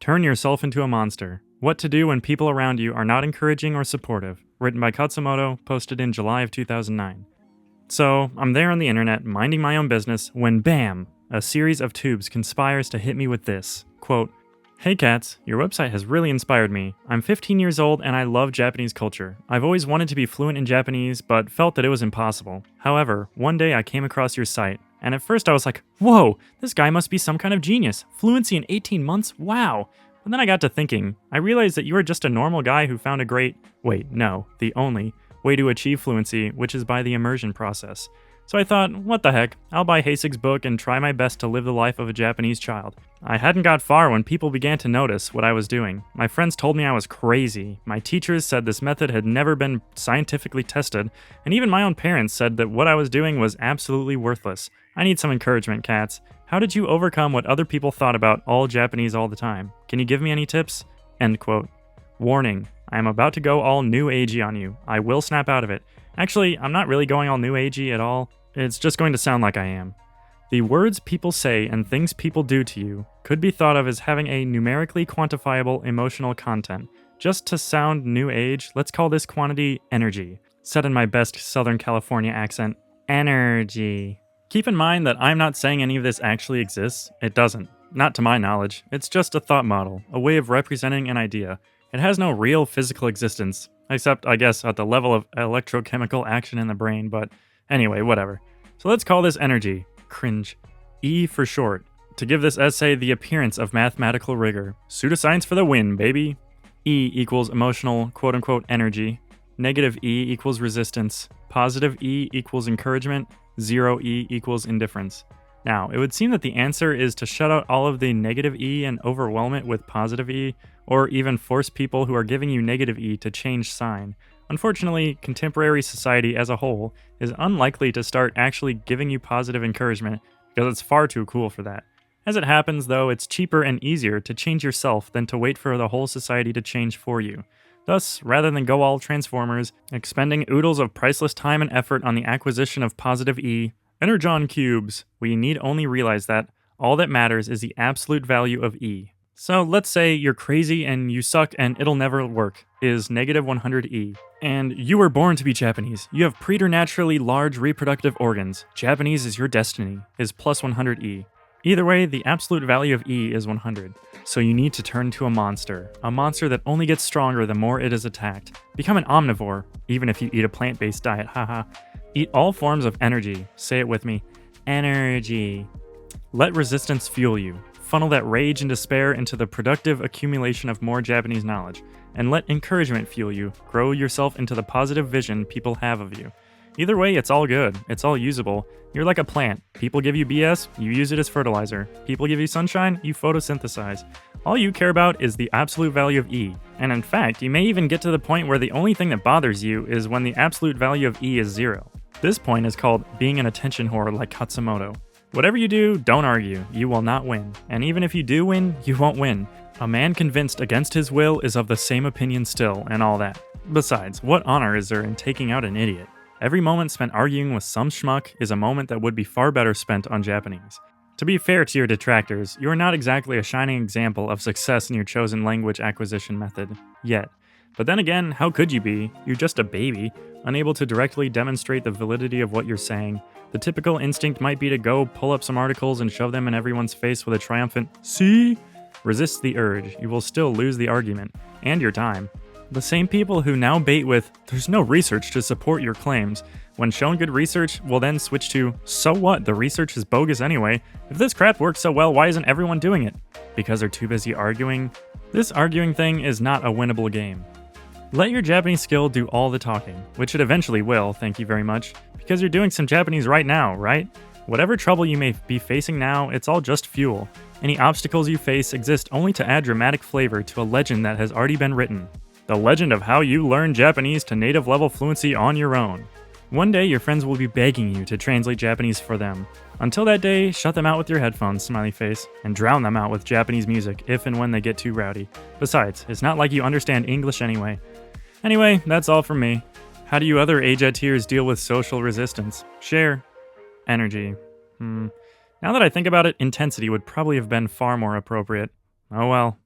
Turn yourself into a monster. What to do when people around you are not encouraging or supportive. Written by Khatzumoto, posted in July of 2009. So, I'm there on the internet, minding my own business, when BAM! A series of tubes conspires to hit me with this. Quote, "Hey cats, your website has really inspired me. I'm 15 years old and I love Japanese culture. I've always wanted to be fluent in Japanese, but felt that it was impossible. However, one day I came across your site, and at first I was like, whoa, this guy must be some kind of genius. Fluency in 18 months? Wow. But then I got to thinking, I realized that you are just a normal guy who found the only way to achieve fluency, which is by the immersion process. So I thought, what the heck, I'll buy Hasek's book and try my best to live the life of a Japanese child. I hadn't got far when people began to notice what I was doing. My friends told me I was crazy. My teachers said this method had never been scientifically tested, and even my own parents said that what I was doing was absolutely worthless. I need some encouragement, cats. How did you overcome what other people thought about all Japanese all the time? Can you give me any tips?" End quote. Warning, I am about to go all new agey on you. I will snap out of it. Actually, I'm not really going all new agey at all. It's just going to sound like I am. The words people say and things people do to you could be thought of as having a numerically quantifiable emotional content. Just to sound new age, let's call this quantity energy. Said in my best Southern California accent, energy. Keep in mind that I'm not saying any of this actually exists. It doesn't. Not to my knowledge. It's just a thought model, a way of representing an idea. It has no real physical existence, except, I guess, at the level of electrochemical action in the brain, but anyway, whatever. So let's call this energy. Cringe. E for short. To give this essay the appearance of mathematical rigor. Pseudoscience for the win, baby. E equals emotional, quote-unquote, energy. Negative E equals resistance. Positive E equals encouragement. 0 E equals indifference. Now, it would seem that the answer is to shut out all of the negative E and overwhelm it with positive E, or even force people who are giving you negative E to change sign. Unfortunately, contemporary society as a whole is unlikely to start actually giving you positive encouragement because it's far too cool for that. As it happens, though, it's cheaper and easier to change yourself than to wait for the whole society to change for you. Thus, rather than go all Transformers, expending oodles of priceless time and effort on the acquisition of positive E, energon cubes, we need only realize that all that matters is the absolute value of E. So let's say you're crazy and you suck and it'll never work, is negative 100 E. And you were born to be Japanese. You have preternaturally large reproductive organs. Japanese is your destiny, is plus 100 E. Either way, the absolute value of E is 100. So you need to turn into a monster that only gets stronger the more it is attacked. Become an omnivore, even if you eat a plant-based diet, haha. Eat all forms of energy. Say it with me. Energy. Let resistance fuel you. Funnel that rage and despair into the productive accumulation of more Japanese knowledge. And let encouragement fuel you. Grow yourself into the positive vision people have of you. Either way, it's all good. It's all usable. You're like a plant. People give you BS, you use it as fertilizer. People give you sunshine, you photosynthesize. All you care about is the absolute value of E. And in fact, you may even get to the point where the only thing that bothers you is when the absolute value of E is 0. This point is called being an attention whore like Khatzumoto. Whatever you do, don't argue. You will not win. And even if you do win, you won't win. A man convinced against his will is of the same opinion still, and all that. Besides, what honor is there in taking out an idiot? Every moment spent arguing with some schmuck is a moment that would be far better spent on Japanese. To be fair to your detractors, you are not exactly a shining example of success in your chosen language acquisition method, yet. But then again, how could you be? You're just a baby, unable to directly demonstrate the validity of what you're saying. The typical instinct might be to go pull up some articles and shove them in everyone's face with a triumphant, "See?" Resist the urge, you will still lose the argument, and your time. The same people who now bait with, "There's no research to support your claims," when shown good research, will then switch to, "So what, the research is bogus anyway. If this crap works so well, why isn't everyone doing it?" Because they're too busy arguing. This arguing thing is not a winnable game. Let your Japanese skill do all the talking, which it eventually will, thank you very much, because you're doing some Japanese right now, right? Whatever trouble you may be facing now, it's all just fuel. Any obstacles you face exist only to add dramatic flavor to a legend that has already been written. The legend of how you learn Japanese to native level fluency on your own. One day your friends will be begging you to translate Japanese for them. Until that day, shut them out with your headphones, smiley face, and drown them out with Japanese music if and when they get too rowdy. Besides, it's not like you understand English anyway. Anyway, that's all from me. How do you other AJATTers deal with social resistance? Share. Energy. Now that I think about it, intensity would probably have been far more appropriate. Oh well.